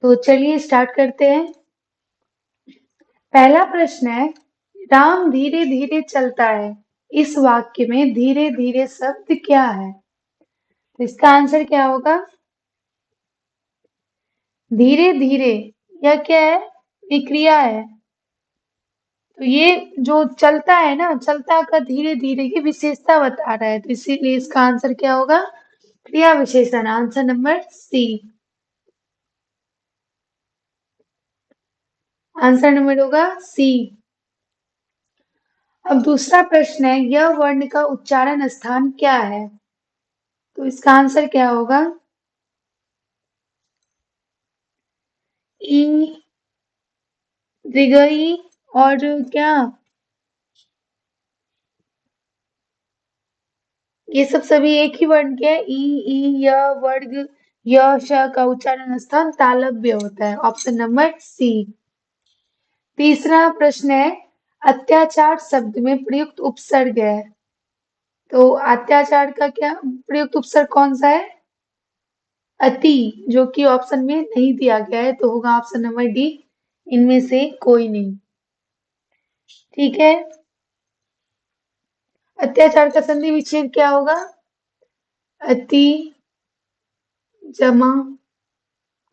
तो चलिए स्टार्ट करते हैं। पहला प्रश्न है, राम धीरे धीरे चलता है, इस वाक्य में धीरे धीरे शब्द क्या है? तो इसका आंसर क्या होगा? धीरे धीरे, यह क्या है? ये क्रिया है। तो ये जो चलता है ना, चलता का धीरे धीरे की विशेषता बता रहा है, तो इसीलिए इसका आंसर क्या होगा? क्रिया विशेषण, answer number C. Answer number होगा सी। अब दूसरा प्रश्न है, यह वर्ण का उच्चारण स्थान क्या है? तो इसका आंसर क्या होगा? ई, दिगई और क्या? ये सब सभी एक ही वर्ण के हैं। ई य वर्ग य श का उच्चारण स्थान तालव्य होता है, ऑप्शन नंबर सी। तीसरा प्रश्न है, अत्याचार शब्द में प्रयुक्त उपसर्ग है, तो अत्याचार का क्या प्रयुक्त उपसर्ग कौन सा है? अति, जो कि ऑप्शन में नहीं दिया गया है, तो होगा ऑप्शन नंबर डी, इनमें से कोई नहीं। ठीक है, अत्याचार का संधि विच्छेद क्या होगा? अति जमा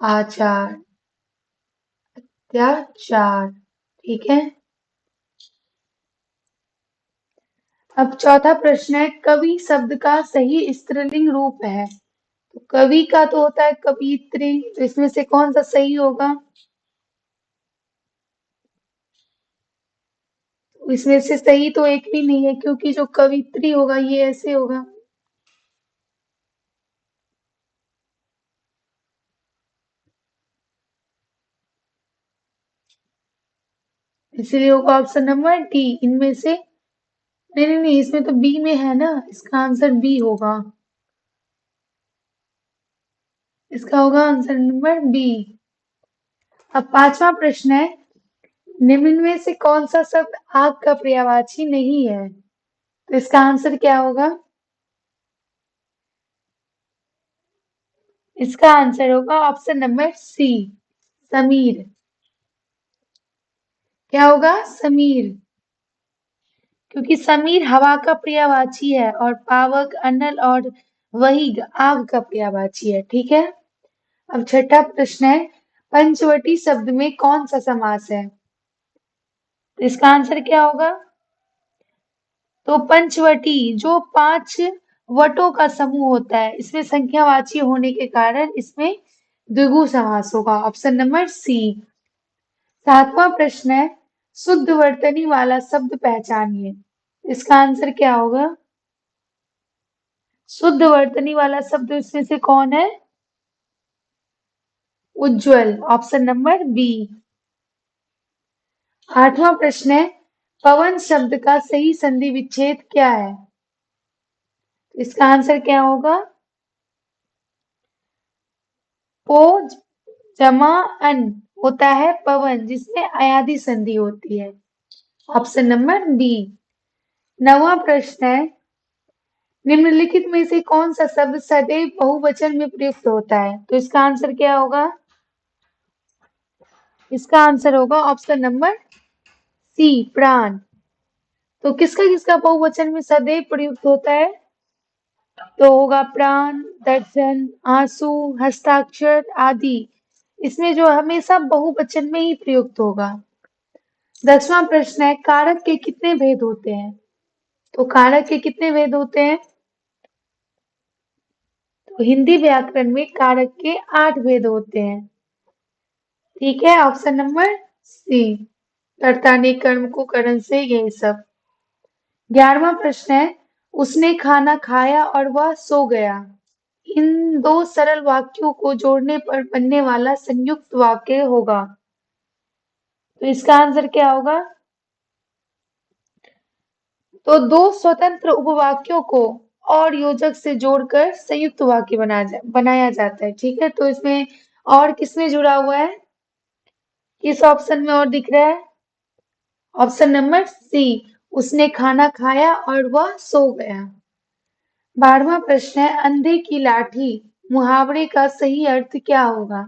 आचार, अत्याचार। ठीक है। अब चौथा प्रश्न है, कवि शब्द का सही स्त्रीलिंग रूप है, तो कवि का तो होता है कवित्री, तो इसमें से कौन सा सही होगा? इसमें से सही तो एक भी नहीं है, क्योंकि जो कवित्री होगा ये ऐसे होगा, इसलिए होगा ऑप्शन नंबर डी, इनमें से। नहीं नहीं नहीं, इसमें तो बी में है ना, इसका आंसर बी होगा। इसका होगा आंसर नंबर बी। अब पांचवा प्रश्न है, निम्न में से कौन सा शब्द आग का पर्यायवाची नहीं है? तो इसका आंसर क्या होगा? इसका आंसर होगा ऑप्शन नंबर सी, समीर। क्या होगा? समीर। क्योंकि समीर हवा का पर्यायवाची है और पावक, अनल और वही आग का पर्यायवाची है। ठीक है। अब छठा प्रश्न है, पंचवटी शब्द में कौन सा समास है? तो इसका आंसर क्या होगा? तो पंचवटी जो 5 वटों का समूह होता है, इसमें संख्यावाची होने के कारण इसमें द्विगु समास होगा, ऑप्शन नंबर सी। सातवां प्रश्न है, शुद्ध वर्तनी वाला शब्द पहचानिए, इसका आंसर क्या होगा? शुद्ध वर्तनी वाला शब्द इसमें से कौन है? उज्ज्वल, ऑप्शन नंबर बी। आठवां प्रश्न है, पवन शब्द का सही संधि विच्छेद क्या है? इसका आंसर क्या होगा? पो जमा अन होता है पवन, जिसमें अयादि संधि होती है, ऑप्शन नंबर बी। नवा प्रश्न है, निम्नलिखित में से कौन सा शब्द सदैव बहुवचन में प्रयुक्त होता है? तो इसका आंसर क्या होगा? इसका आंसर होगा ऑप्शन नंबर सी, प्राण। तो किसका किसका बहुवचन में सदैव प्रयुक्त होता है? तो होगा प्राण, दर्शन, आंसू, हस्ताक्षर आदि, इसमें जो हमेशा बहुवचन में ही प्रयुक्त होगा। 10वां प्रश्न है, कारक के कितने भेद होते हैं? तो कारक के कितने भेद होते हैं? तो हिंदी व्याकरण में कारक के 8 भेद होते हैं। ठीक है, ऑप्शन नंबर सी, कर्ता ने कर्म को करण से, यही सब। 11वां प्रश्न है, उसने खाना खाया और वह सो गया, इन दो सरल वाक्यों को जोड़ने पर बनने वाला संयुक्त वाक्य होगा, तो इसका आंसर क्या होगा? तो दो स्वतंत्र उपवाक्यों को और योजक से जोड़कर संयुक्त वाक्य बनाया जाता है। ठीक है, तो इसमें और किसमें जुड़ा हुआ है? किस ऑप्शन में और दिख रहा है? ऑप्शन नंबर सी, उसने खाना खाया और वह सो गया। 12वां प्रश्न है, अंधे की लाठी मुहावरे का सही अर्थ क्या होगा?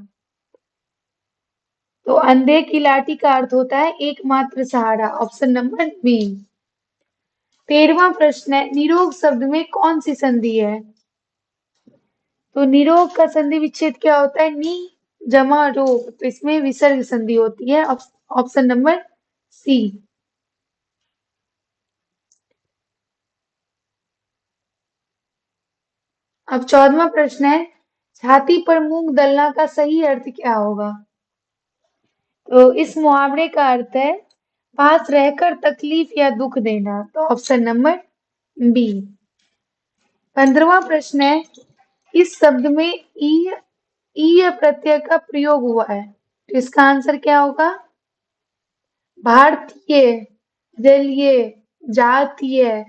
तो अंधे की लाठी का अर्थ होता है एकमात्र सहारा, ऑप्शन नंबर बी। 13वां प्रश्न है, निरोग शब्द में कौन सी संधि है? तो निरोग का संधि विच्छेद क्या होता है? नी जमा रोग, तो इसमें विसर्ग संधि होती है, ऑप्शन नंबर सी। अब 14वां प्रश्न है, छाती पर मूंग दलना का सही अर्थ क्या होगा? तो इस मुहावरे का अर्थ है पास रहकर तकलीफ या दुख देना, तो ऑप्शन नंबर बी। 15वां प्रश्न है, इस शब्द में ईय प्रत्यय का प्रयोग हुआ है, तो इसका आंसर क्या होगा? भारतीय, जलीय, जातीय,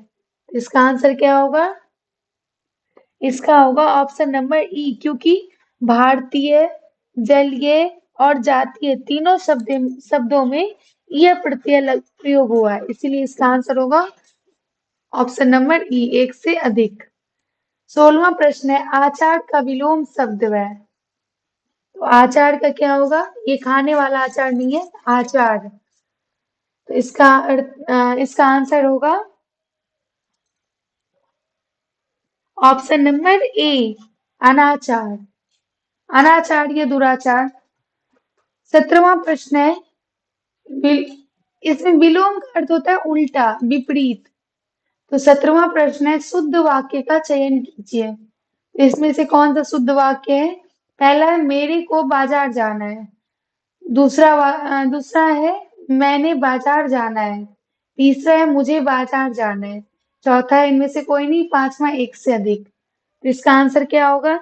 इसका आंसर क्या होगा? इसका होगा ऑप्शन नंबर ई, क्योंकि भारतीय, जलीय और जातीय तीनों शब्दों में यह प्रत्यय प्रयोग हुआ है, इसीलिए इसका आंसर होगा ऑप्शन नंबर ई, एक से अधिक। 16वां प्रश्न है, आचार का विलोम शब्द है, तो आचार का क्या होगा? ये खाने वाला आचार नहीं है, आचार, तो इसका आंसर होगा ऑप्शन नंबर ए, अनाचार, अनाचार या दुराचार। 17वां प्रश्न है, इसमें विलोम का अर्थ होता है उल्टा, विपरीत। तो 17वां प्रश्न है, शुद्ध वाक्य का चयन कीजिए, तो इसमें से कौन सा शुद्ध वाक्य है? पहला है मेरे को बाजार जाना है, दूसरा है मैंने बाजार जाना है, तीसरा है मुझे बाजार जाना है, चौथा है इनमें से कोई नहीं, पांचवा एक से अधिक। तो इसका आंसर क्या होगा?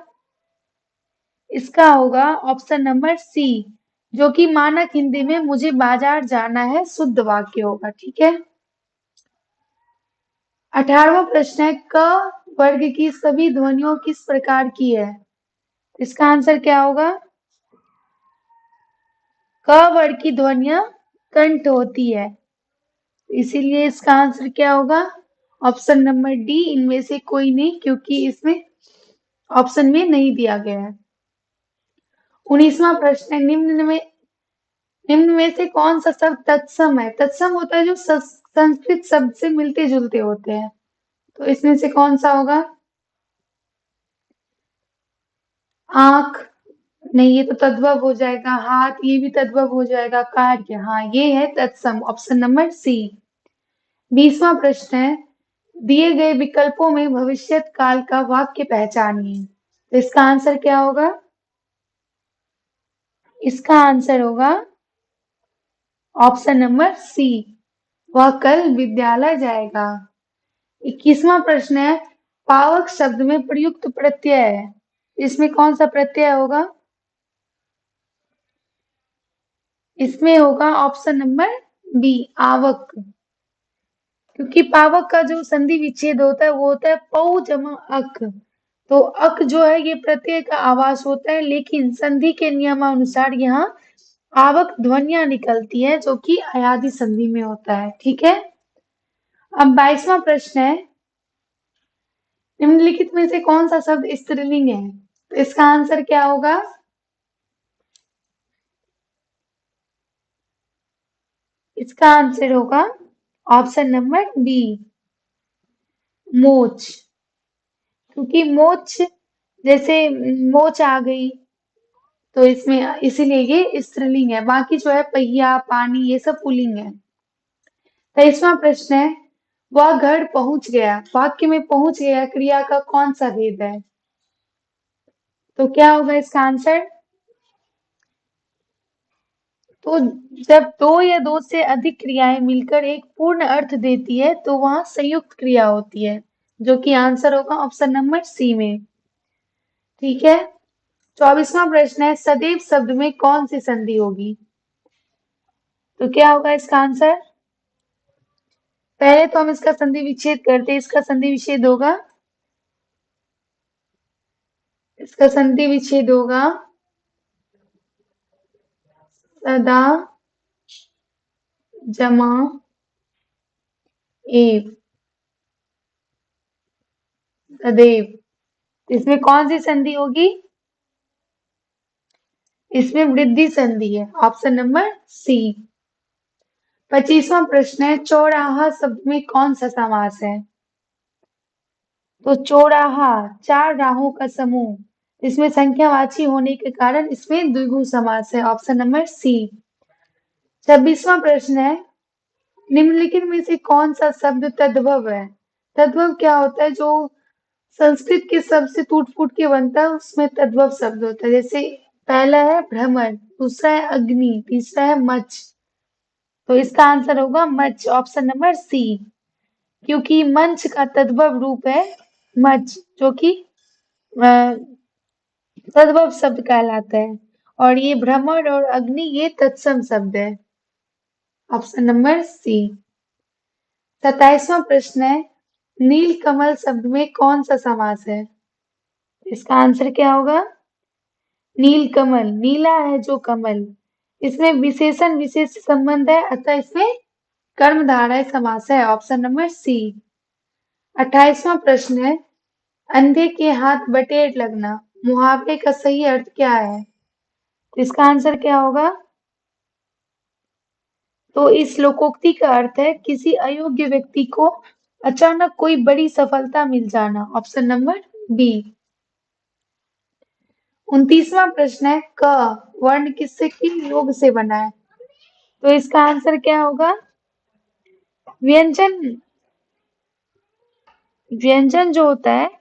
इसका होगा ऑप्शन नंबर सी, जो कि मानक हिंदी में मुझे बाजार जाना है शुद्ध वाक्य होगा, ठीक है। 18वां प्रश्न है, क वर्ग की सभी ध्वनियों किस प्रकार की है? इसका आंसर क्या होगा? क वर्ग की ध्वनियां कंठ होती है, इसीलिए इसका आंसर क्या होगा? ऑप्शन नंबर डी, इनमें से कोई नहीं, क्योंकि इसमें ऑप्शन में नहीं दिया गया है। 19वां प्रश्न है, निम्न में से कौन सा शब्द तत्सम है? तत्सम होता है जो संस्कृत शब्द से मिलते जुलते होते हैं, तो इसमें से कौन सा होगा? आंख नहीं, ये तो तद्भव हो जाएगा, हाथ ये भी तद्भव हो जाएगा, कार्य, हाँ ये है तत्सम, ऑप्शन नंबर सी। 20वां प्रश्न है, दिए गए विकल्पों में भविष्यत काल का वाक्य पहचानिए, तो इसका आंसर क्या होगा? इसका आंसर होगा ऑप्शन नंबर सी, वह कल विद्यालय जाएगा। 21वां प्रश्न है, पावक शब्द में प्रयुक्त प्रत्यय है, इसमें कौन सा प्रत्यय होगा? इसमें होगा ऑप्शन नंबर बी, आवक, क्योंकि पावक का जो संधि विच्छेद होता है वो होता है पौ जमा अक, तो अक जो है ये प्रत्यय का आवास होता है, लेकिन संधि के नियमानुसार यहाँ आवक ध्वनियां निकलती है, जो कि अयादि संधि में होता है, ठीक है। अब 22वां प्रश्न है, निम्नलिखित में से कौन सा शब्द स्त्रीलिंग है? तो इसका आंसर क्या होगा? इसका आंसर होगा ऑप्शन नंबर बी, मोच, क्योंकि मोच जैसे मोच आ गई, तो इसमें इसीलिए ये स्त्रीलिंग है, बाकी जो है पहिया, पानी, ये सब पुल्लिंग है। 23वां प्रश्न है, वह घर पहुंच गया, वाक्य में पहुंच गया क्रिया का कौन सा भेद है? तो क्या होगा इसका आंसर? तो जब दो या दो से अधिक क्रियाएं मिलकर एक पूर्ण अर्थ देती है तो वहां संयुक्त क्रिया होती है, जो कि आंसर होगा ऑप्शन नंबर सी में, ठीक है। 24वां प्रश्न है, सदैव शब्द में कौन सी संधि होगी? तो क्या होगा इसका आंसर? पहले तो हम इसका संधि विच्छेद करते हैं, इसका संधि विच्छेद होगा, इसका संधि विच्छेद होगा सदा जमा एव, सदैव, इसमें कौन सी संधि होगी? इसमें वृद्धि संधि है, ऑप्शन नंबर सी। 25वां प्रश्न है, चौराहा शब्द में कौन सा समास है? तो चौराहा चार राहों का समूह, इसमें संख्यावाची होने के कारण इसमें द्विगु समास है, ऑप्शन नंबर सी। 26वां प्रश्न है, निम्नलिखित में से कौन सा शब्द तद्भव है? तद्भव क्या होता है? जो संस्कृत के शब्द से टूट फूट के बनता है उसमें तद्भव शब्द होता है। जैसे पहला है भ्रमर, दूसरा है अग्नि, तीसरा है मच्छ। तो इसका आंसर होगा मच्छ, ऑप्शन नंबर सी। क्योंकि मंच का तद्भव रूप है मच्छ, जो कि अ, तद्भव शब्द कहलाता है। और ये भ्रमर और अग्नि ये तत्सम शब्द है, ऑप्शन नंबर सी। 27वां प्रश्न है, नील कमल शब्द में कौन सा समास है? इसका आंसर क्या होगा? नील कमल, नीला है जो कमल, इसमें विशेषण विशेष संबंध है, अतः इसमें कर्मधारय समास है, ऑप्शन नंबर सी। 28वां प्रश्न है, अंधे के हाथ बटेर लगना मुहावरे का सही अर्थ क्या है? तो इसका आंसर क्या होगा? तो इस लोकोक्ति का अर्थ है किसी अयोग्य व्यक्ति को अचानक कोई बड़ी सफलता मिल जाना, ऑप्शन नंबर बी। 29वां प्रश्न है, क वर्ण किससे किन योग से बना है? तो इसका आंसर क्या होगा? व्यंजन, व्यंजन जो होता है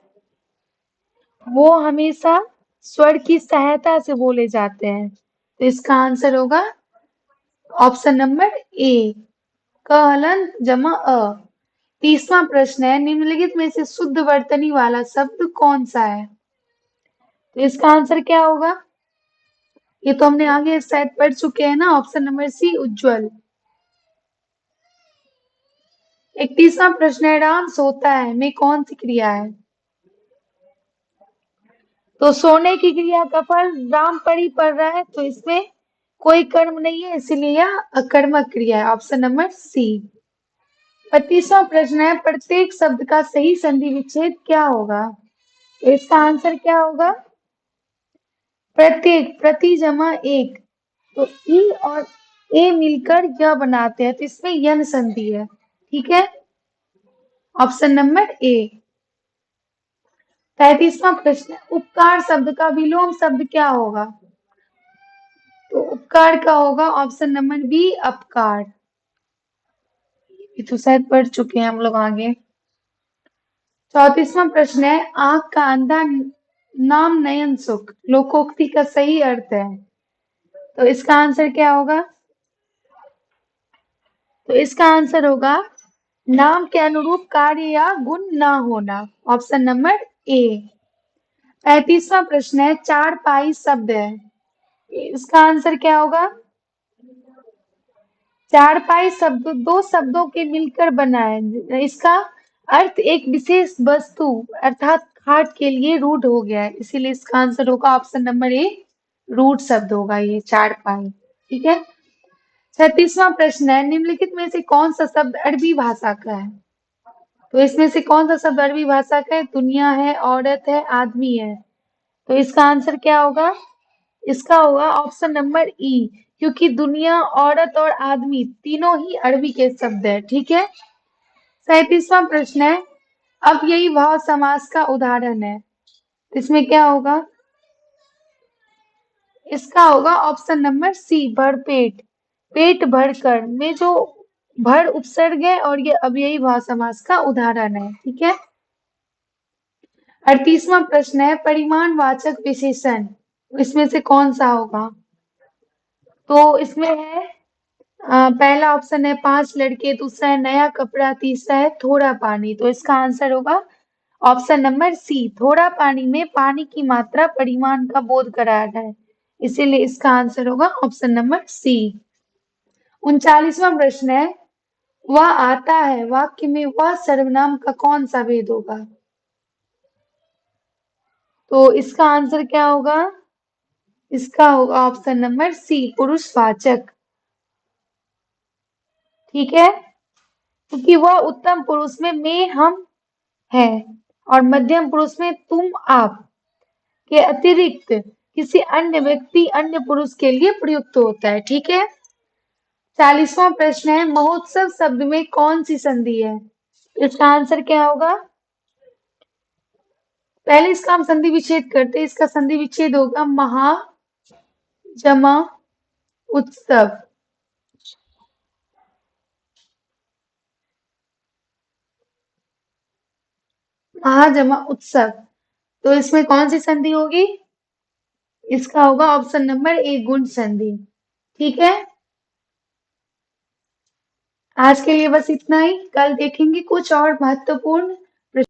वो हमेशा स्वर की सहायता से बोले जाते हैं, तो इसका आंसर होगा ऑप्शन नंबर ए, क हलंत जमा अ। 30वां प्रश्न है, निम्नलिखित में से शुद्ध वर्तनी वाला शब्द कौन सा है? तो इसका आंसर क्या होगा? ये तो हमने आगे शायद पढ़ चुके हैं ना, ऑप्शन नंबर सी उज्जवल। 31वां प्रश्न है, राम सोता है में कौन सी क्रिया है? तो सोने की क्रिया का फल राम पर ही पड़ रहा है, तो इसमें कोई कर्म नहीं है, इसीलिए यह अकर्मक क्रिया है, ऑप्शन नंबर सी। 32वां प्रश्न है, प्रत्येक शब्द का सही संधि विच्छेद क्या होगा? तो इसका आंसर क्या होगा? प्रत्येक, प्रति जमा एक, तो ई और ए मिलकर यह बनाते हैं, तो इसमें यन संधि है, ठीक है, ऑप्शन नंबर ए। 33वां प्रश्न, उपकार शब्द का विलोम शब्द क्या होगा? तो उपकार का होगा ऑप्शन नंबर बी अपकार। ये तो शायद पढ़ चुके हैं हम लोग आगे। 34वां प्रश्न है, आंख का अंधा नाम नयन सुख लोकोक्ति का सही अर्थ है, तो इसका आंसर क्या होगा? तो इसका आंसर होगा नाम के अनुरूप कार्य या गुण ना होना, ऑप्शन नंबर ए। 35वां प्रश्न है, चार पाई शब्द है, इसका आंसर क्या होगा? चार पाई शब्द दो शब्दों के मिलकर बना है, इसका अर्थ एक विशेष वस्तु अर्थात खाट के लिए रूढ़ हो गया है, इसीलिए इसका आंसर होगा ऑप्शन नंबर ए, रूढ़ शब्द होगा ये चार पाई, ठीक है। 36वां प्रश्न है, निम्नलिखित में से कौन सा शब्द अरबी भाषा का है? तो इसमें से कौन सा शब्द अरबी भाषा का है? दुनिया है, औरत है, आदमी है, तो इसका आंसर क्या होगा? इसका होगा ऑप्शन नंबर ई, क्योंकि दुनिया, औरत और आदमी तीनों ही अरबी के शब्द है, ठीक है। 37वां प्रश्न है, अब यही भाव समास का उदाहरण है, इसमें क्या होगा? इसका होगा ऑप्शन नंबर सी भरपेट, पेट भरकर में जो भर उपसर्ग है और ये अव्ययी भाव समास का उदाहरण है, ठीक है। 38वां प्रश्न है, परिमाणवाचक विशेषण इसमें से कौन सा होगा? तो इसमें है पहला ऑप्शन है पांच लड़के, दूसरा है नया कपड़ा, तीसरा है थोड़ा पानी, तो इसका आंसर होगा ऑप्शन नंबर सी, थोड़ा पानी में पानी की मात्रा परिमाण का बोध करा रहा है, इसीलिए इसका आंसर होगा ऑप्शन नंबर सी। 39वां प्रश्न है, वह आता है वाक्य में वह सर्वनाम का कौन सा भेद होगा? तो इसका आंसर क्या होगा? इसका होगा ऑप्शन नंबर सी पुरुषवाचक, ठीक है, क्योंकि वह उत्तम पुरुष में मैं हम है और मध्यम पुरुष में तुम आप के अतिरिक्त किसी अन्य व्यक्ति अन्य पुरुष के लिए प्रयुक्त होता है। ठीक है। 40वां प्रश्न है, महोत्सव शब्द में कौन सी संधि है? इसका आंसर क्या होगा? पहले इसका हम संधि विच्छेद करते हैं। इसका संधि विच्छेद होगा महा जमा उत्सव। महाजमा उत्सव। तो इसमें कौन सी संधि होगी? इसका होगा ऑप्शन नंबर ए, गुण संधि। ठीक है। आज के लिए बस इतना ही। कल देखेंगे कुछ और महत्वपूर्ण